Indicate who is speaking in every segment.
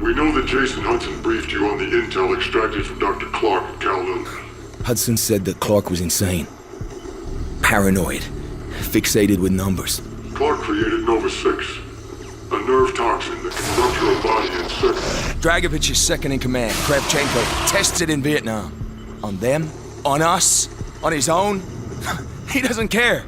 Speaker 1: We know that Jason Hudson briefed you on the intel extracted from Dr. Clark at Kowloon.
Speaker 2: Hudson said that Clark was insane. Paranoid. Fixated with numbers.
Speaker 1: Clark created Nova 6, a nerve toxin that can rupture a body in seconds.
Speaker 2: Dragovich is second in command. Kravchenko tests it in Vietnam. On them? On us? On his own? He doesn't care.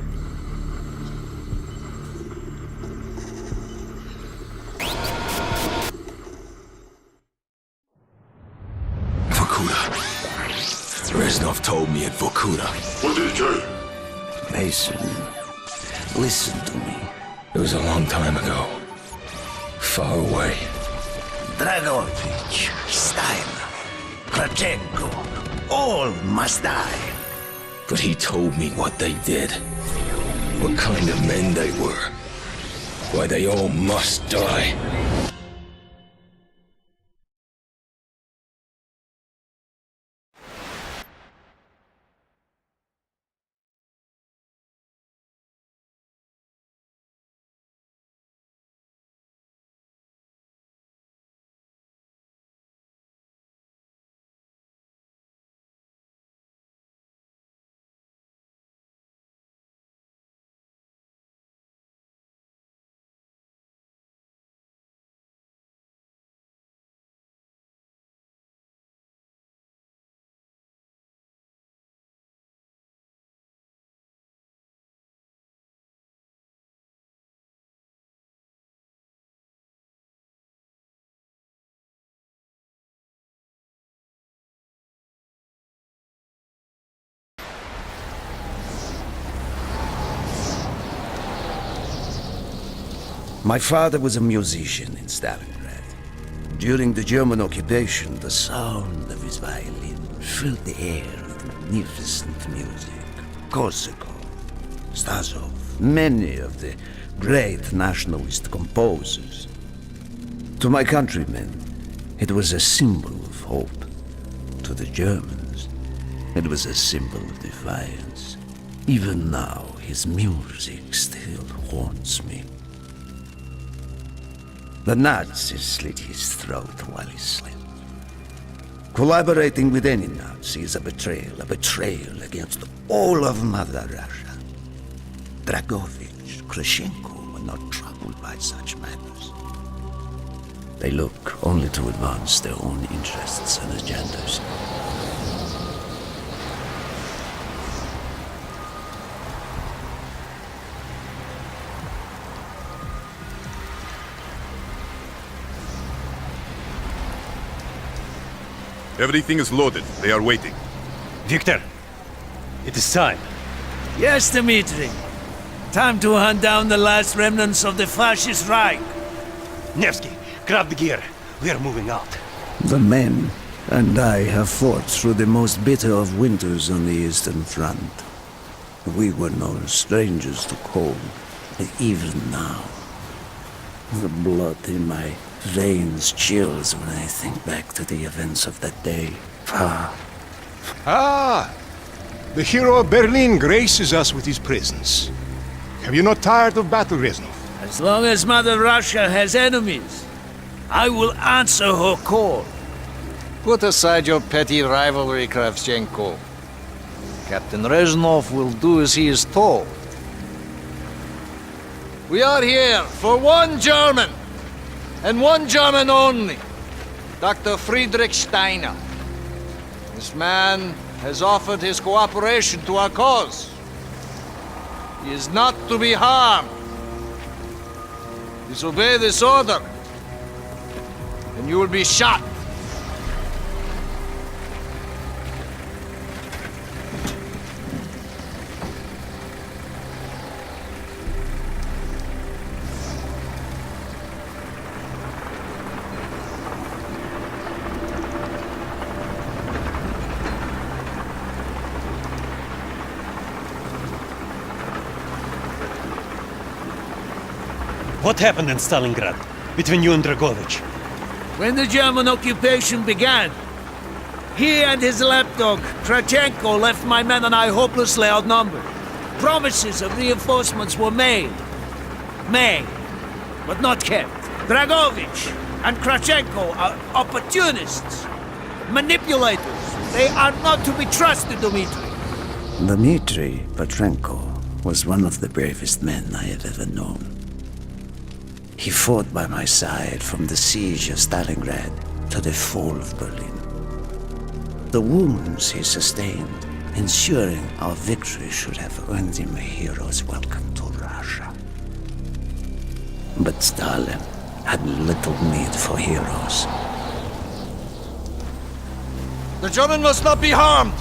Speaker 2: Vorkuta. Reznov told me at Vorkuta.
Speaker 1: What did he tell you?
Speaker 3: Mason, listen to me.
Speaker 2: It was a long time ago. Far away.
Speaker 3: Dragovich, Steiner, Kravchenko, all must die.
Speaker 2: But he told me what they did. What kind of men they were. Why they all must die.
Speaker 3: My father was a musician in Stalingrad. During the German occupation, the sound of his violin filled the air with magnificent music. Korsakov, Stasov, many of the great nationalist composers. To my countrymen, it was a symbol of hope. To the Germans, it was a symbol of defiance. Even now, his music still haunts me. The Nazis slit his throat while he slept. Collaborating with any Nazi is a betrayal against all of Mother Russia. Dragovich, Kravchenko were not troubled by such matters. They look only to advance their own interests and agendas.
Speaker 4: Everything is loaded. They are waiting.
Speaker 5: Victor, it is time.
Speaker 6: Yes, Dmitri. Time to hunt down the last remnants of the fascist Reich.
Speaker 5: Nevsky, grab the gear. We are moving out.
Speaker 3: The men and I have fought through the most bitter of winters on the Eastern Front. We were no strangers to cold, but even now, the blood in my veins chills when I think back to the events of that day.
Speaker 7: Ah! The hero of Berlin graces us with his presence. Have you not tired of battle, Reznov?
Speaker 6: As long as Mother Russia has enemies, I will answer her call.
Speaker 8: Put aside your petty rivalry, Kravchenko. Captain Reznov will do as he is told. We are here for one German, and one German only, Dr. Friedrich Steiner. This man has offered his cooperation to our cause. He is not to be harmed. Disobey this order, and you will be shot.
Speaker 5: What happened in Stalingrad between you and Dragovich?
Speaker 6: When the German occupation began, he and his lapdog, Kravchenko, left my men and I hopelessly outnumbered. Promises of reinforcements were made, but not kept. Dragovich, and Krachenko are opportunists, manipulators. They are not to be trusted, Dmitri.
Speaker 3: Dmitri Petrenko was one of the bravest men I have ever known. He fought by my side from the siege of Stalingrad to the fall of Berlin. The wounds he sustained, ensuring our victory, should have earned him a hero's welcome to Russia. But Stalin had little need for heroes.
Speaker 8: The German must not be harmed.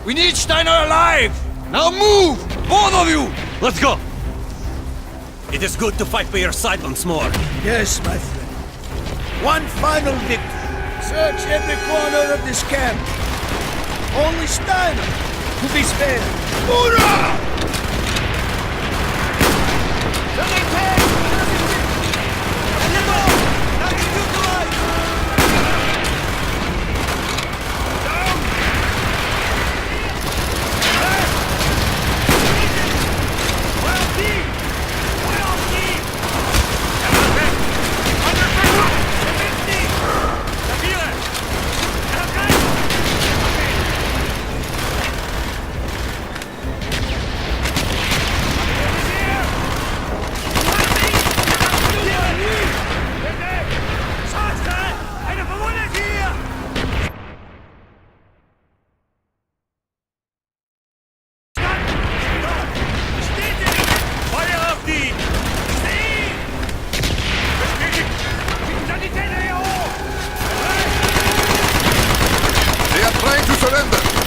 Speaker 8: We need Steiner alive. Now move, both of you.
Speaker 5: Let's go! It is good to fight by your side once more.
Speaker 6: Yes, my friend. One final victory. Search every corner of this camp. Only Steiner to be spared. Hoorah!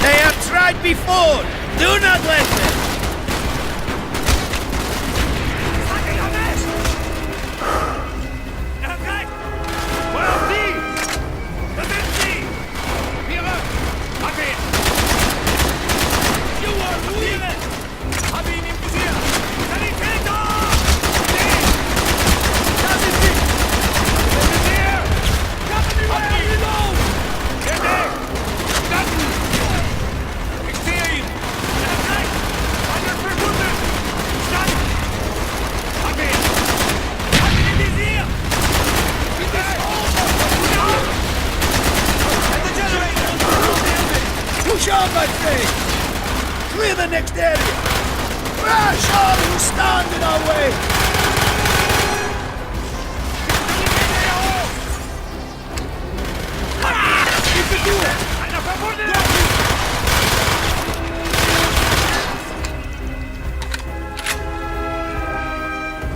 Speaker 6: They have tried before! Do not let them! Push on, my friend! Clear the next area! Crash all who stand in our way! You can do it!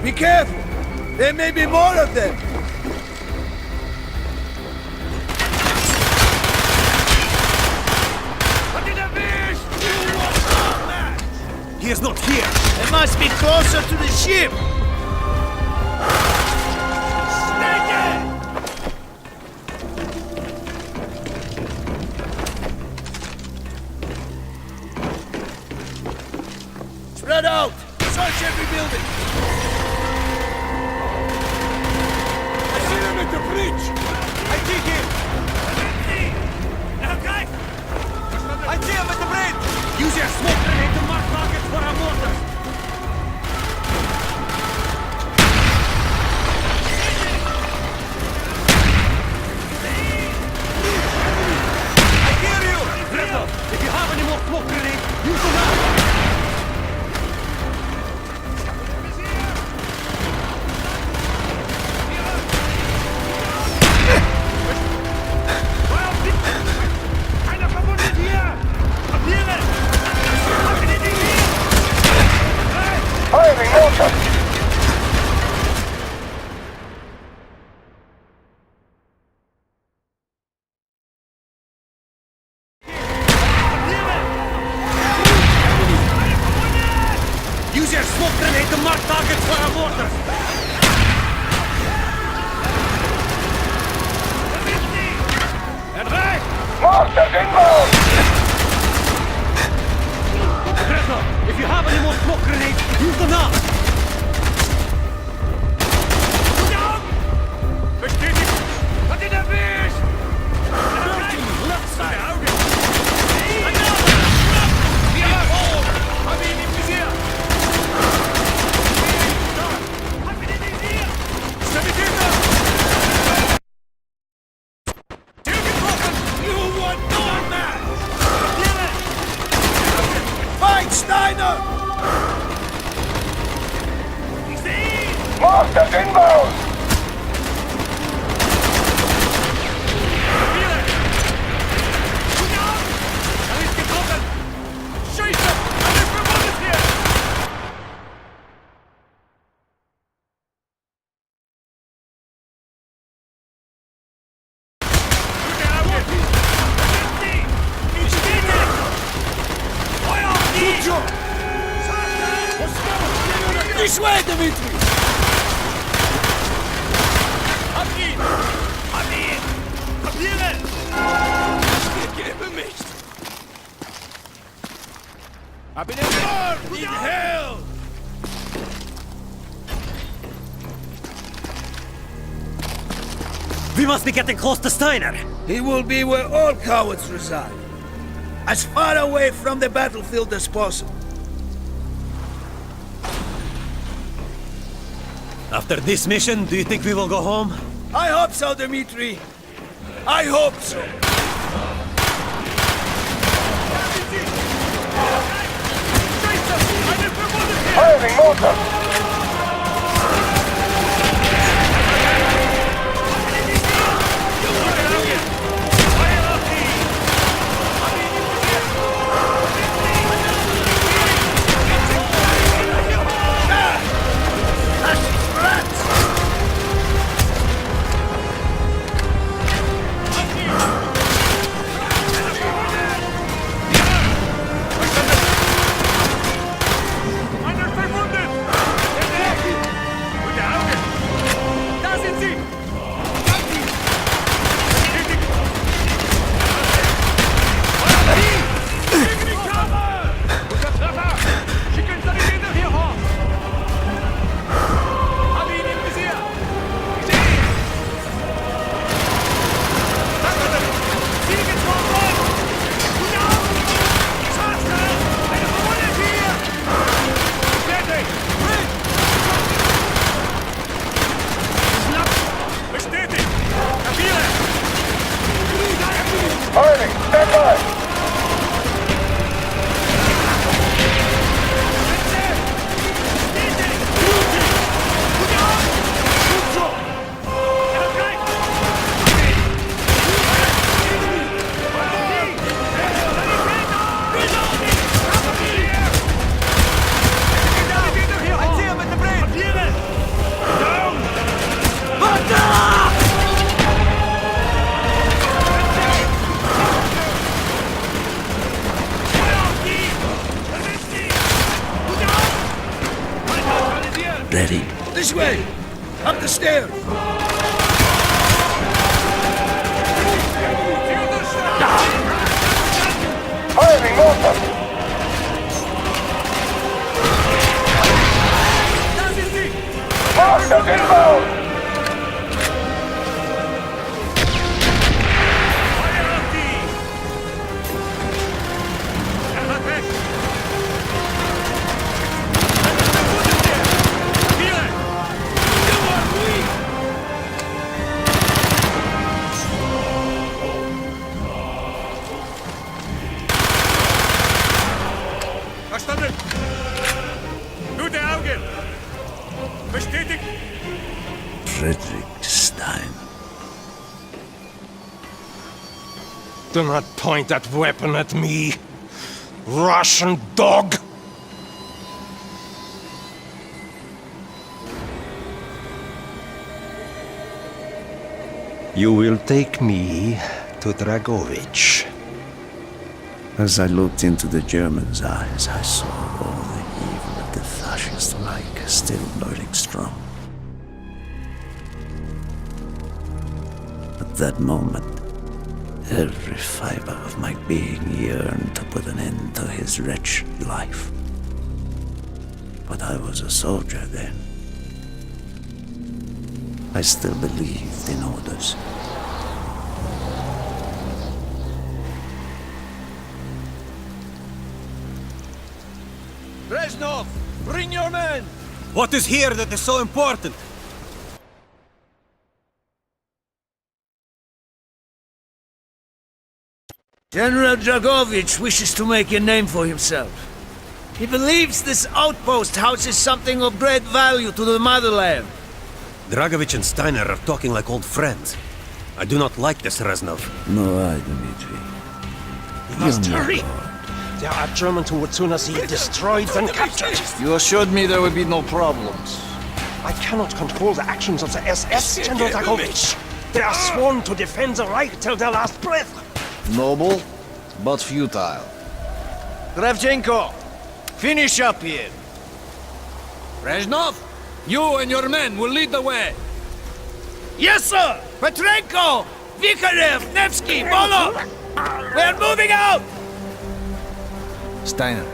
Speaker 6: Be careful! There may be more of them!
Speaker 5: He is not here!
Speaker 6: They must be closer to the ship! Spread out! Search every building! I see them at the bridge! I see him! I see him at the bridge!
Speaker 5: Use your smoke grenade to mark targets for our mortars!
Speaker 6: Steiner!
Speaker 1: Masters inbound!
Speaker 6: This way, Dimitri!
Speaker 7: Ab in den Norden!
Speaker 6: In hell!
Speaker 5: We must be getting close to Steiner.
Speaker 6: He will be where all cowards reside. As far away from the battlefield as possible.
Speaker 5: After this mission, do you think we will go home?
Speaker 6: I hope so, Dimitri. I hope so.
Speaker 1: Firing mortar! Firing! Stand by!
Speaker 3: Ready?
Speaker 6: This way! Up the stairs!
Speaker 1: Firing mortar! Masters inbound!
Speaker 4: Verstanden! Gute Augen! Bestätigt!
Speaker 3: Frederick Stein.
Speaker 7: Do not point that weapon at me, Russian dog! You will take me to Dragovich.
Speaker 3: As I looked into the German's eyes, I saw all the evil of the fascist Reich still burning strong. At that moment, every fiber of my being yearned to put an end to his wretched life. But I was a soldier then. I still believed in orders.
Speaker 6: Reznov, bring your men!
Speaker 5: What is here that is so important?
Speaker 6: General Dragovich wishes to make a name for himself. He believes this outpost houses something of great value to the motherland.
Speaker 9: Dragovich and Steiner are talking like old friends. I do not like this, Reznov.
Speaker 3: No, I, Dmitri.
Speaker 5: We must hurry! There are Germans who would sooner see it destroyed than captured.
Speaker 8: You assured me there would be no problems.
Speaker 5: I cannot control the actions of the SS, General Dragovich. They are sworn to defend the Reich till their last breath.
Speaker 8: Noble, but futile. Kravchenko, finish up here. Reznov, you and your men will lead the way.
Speaker 6: Yes, sir! Petrenko! Vikarev! Nevsky! Molov! We're moving out!
Speaker 8: Steiner,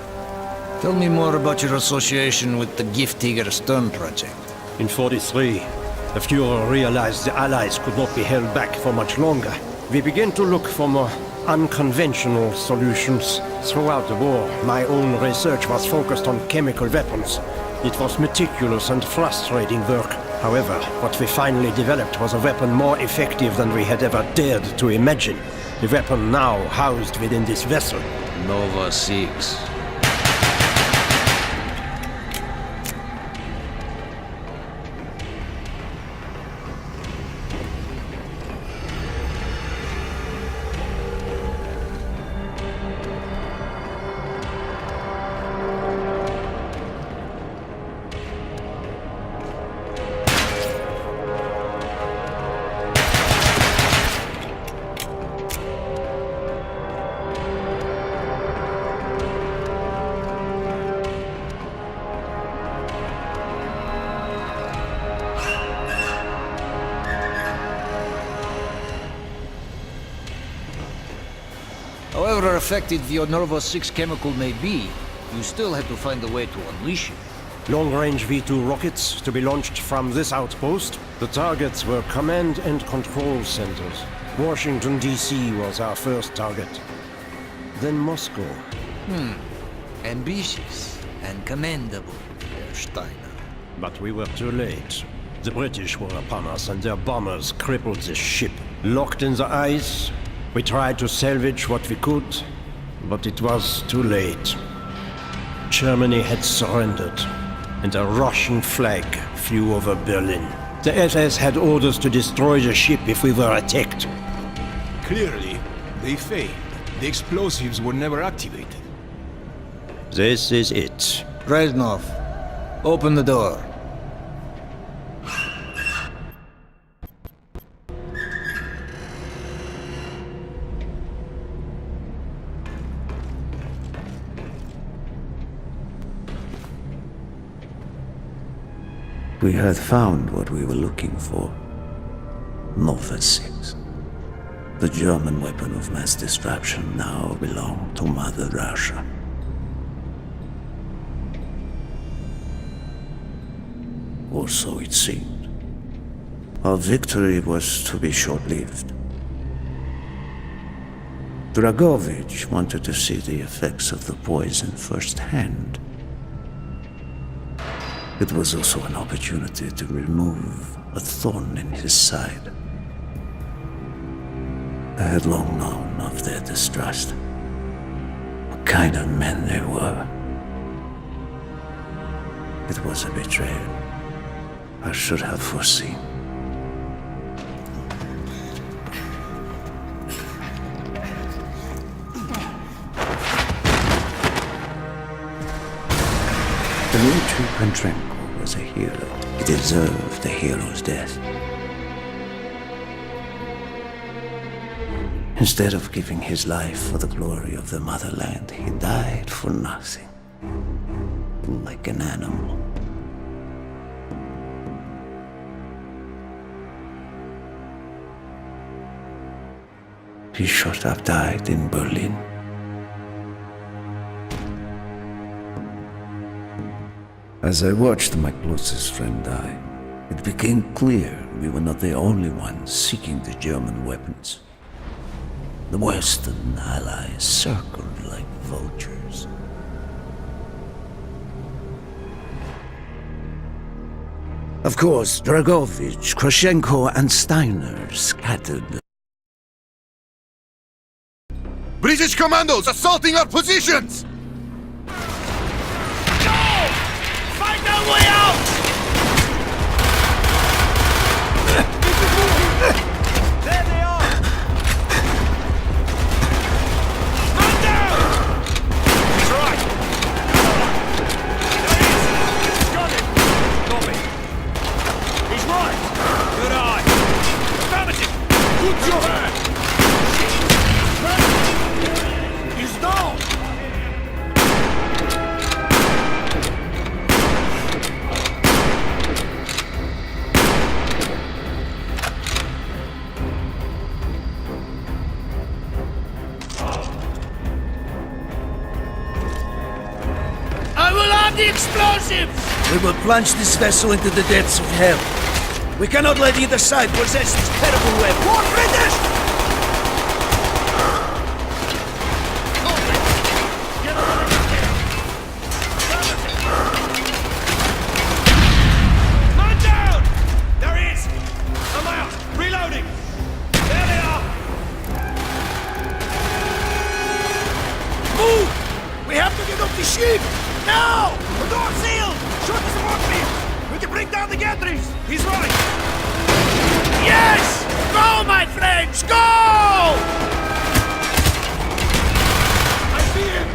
Speaker 8: tell me more about your association with the Giftiger Stern project.
Speaker 5: In 43, the Fuhrer realized the Allies could not be held back for much longer. We began to look for more unconventional solutions. Throughout the war, my own research was focused on chemical weapons. It was meticulous and frustrating work. However, what we finally developed was a weapon more effective than we had ever dared to imagine. The weapon now housed within this vessel.
Speaker 8: Nova 6. However effective the Nova 6 chemical may be, you still had to find a way to unleash it.
Speaker 5: Long-range V2 rockets to be launched from this outpost. The targets were command and control centers. Washington, D.C. was our first target. Then Moscow.
Speaker 8: Ambitious and commendable, Herr Steiner.
Speaker 5: But we were too late. The British were upon us and their bombers crippled the ship. Locked in the ice, we tried to salvage what we could, but it was too late. Germany had surrendered, and a Russian flag flew over Berlin. The SS had orders to destroy the ship if we were attacked.
Speaker 7: Clearly, they failed. The explosives were never activated.
Speaker 5: This is it.
Speaker 8: Reznov, open the door.
Speaker 3: We had found what we were looking for. Nova 6. The German weapon of mass destruction now belonged to Mother Russia. Or so it seemed. Our victory was to be short-lived. Dragovich wanted to see the effects of the poison firsthand. It was also an opportunity to remove a thorn in his side. I had long known of their distrust, what kind of men they were. It was a betrayal I should have foreseen. Dmitri Petrenko was a hero. He deserved a hero's death. Instead of giving his life for the glory of the motherland, he died for nothing. Like an animal. He shot up died in Berlin. As I watched my closest friend die, it became clear we were not the only ones seeking the German weapons. The Western allies circled like vultures. Of course, Dragovich, Kravchenko, and Steiner scattered.
Speaker 1: British commandos assaulting our positions!
Speaker 6: Find our way out! There they are! Man down! He's right! There he is! Got him! Copy. He's right! Good eye! Affirmative! Good job! He's down! I will have the explosives!
Speaker 3: We will plunge this vessel into the depths of hell. We cannot let either side possess this terrible weapon. More British!
Speaker 6: Man down! There he is! I'm out! Reloading! There they are! Move! We have to get off the ship! Now! The door's sealed! Shoot the support beam! We can bring down the gantries! He's right! Yes! Go, my friends! Go! I see him!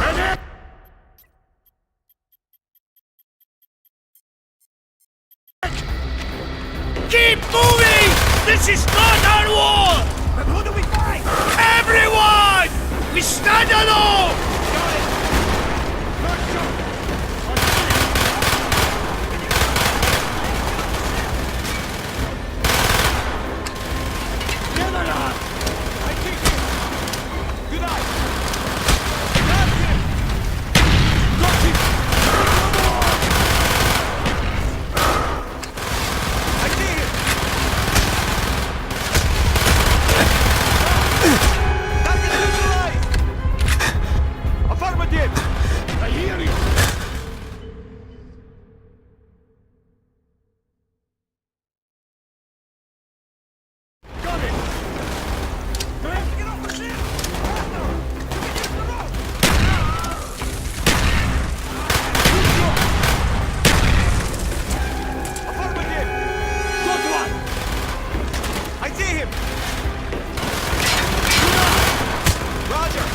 Speaker 6: And him! Keep moving! This is not our war! But who do we fight? Everyone! We stand alone! Got it! Good shot! Get it on! I think him! Good eye! Got him! Got him! Come on! I see him! Target neutralized! Affirmative! I hear you! Got it! We have to get off the ship! Faster! We can use the rope! Good shot! Affirmative! Good one! I see him! Roger!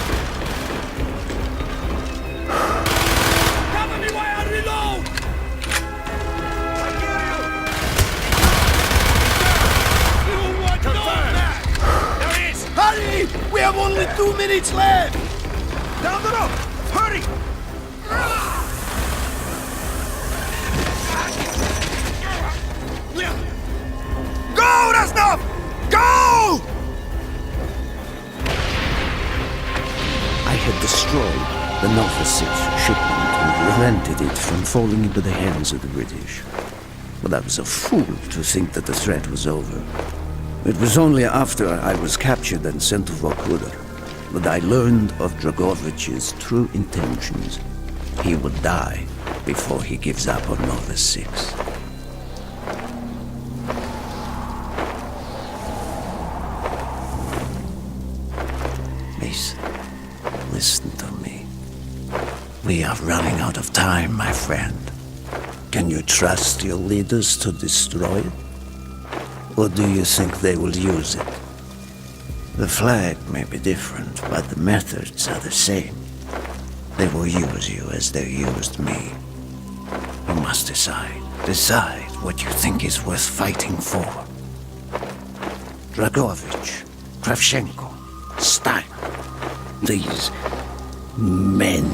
Speaker 6: Cover me while I reload! I hear you! You want no match! There he is! Hurry! We have only 2 minutes left! Down the rope! Hurry! Go, Rasnov! Go!
Speaker 3: I had destroyed the Nova 6 shipment and prevented it from falling into the hands of the British. But I was a fool to think that the threat was over. It was only after I was captured and sent to Vorkuta that I learned of Dragovich's true intentions. He would die before he gives up on Nova 6. Mason, listen to me. We are running out of time, my friend. Can you trust your leaders to destroy it? Or do you think they will use it? The flag may be different, but the methods are the same. They will use you as they used me. You must decide. Decide what you think is worth fighting for. Dragovich, Kravchenko, Stein. These men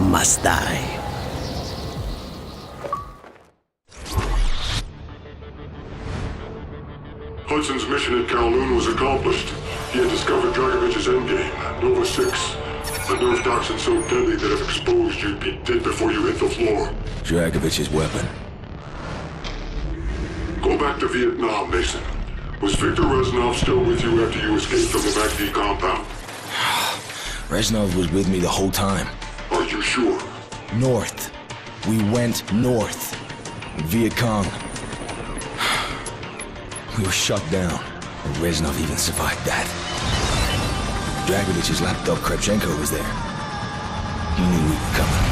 Speaker 3: must die.
Speaker 1: Hudson's mission at Kowloon was accomplished. He had discovered Dragovich's endgame, Nova 6. A nerve toxin so deadly that if exposed, you'd be dead before you hit the floor.
Speaker 2: Dragovich's weapon.
Speaker 1: Go back to Vietnam, Mason. Was Victor Reznov still with you after you escaped from the MACD compound?
Speaker 2: Reznov was with me the whole time.
Speaker 1: Are you sure?
Speaker 2: North. We went north. Viet Cong. We were shut down, and Reznov even survived that. Dragovich's lapdog Kravchenko was there. He knew we were coming.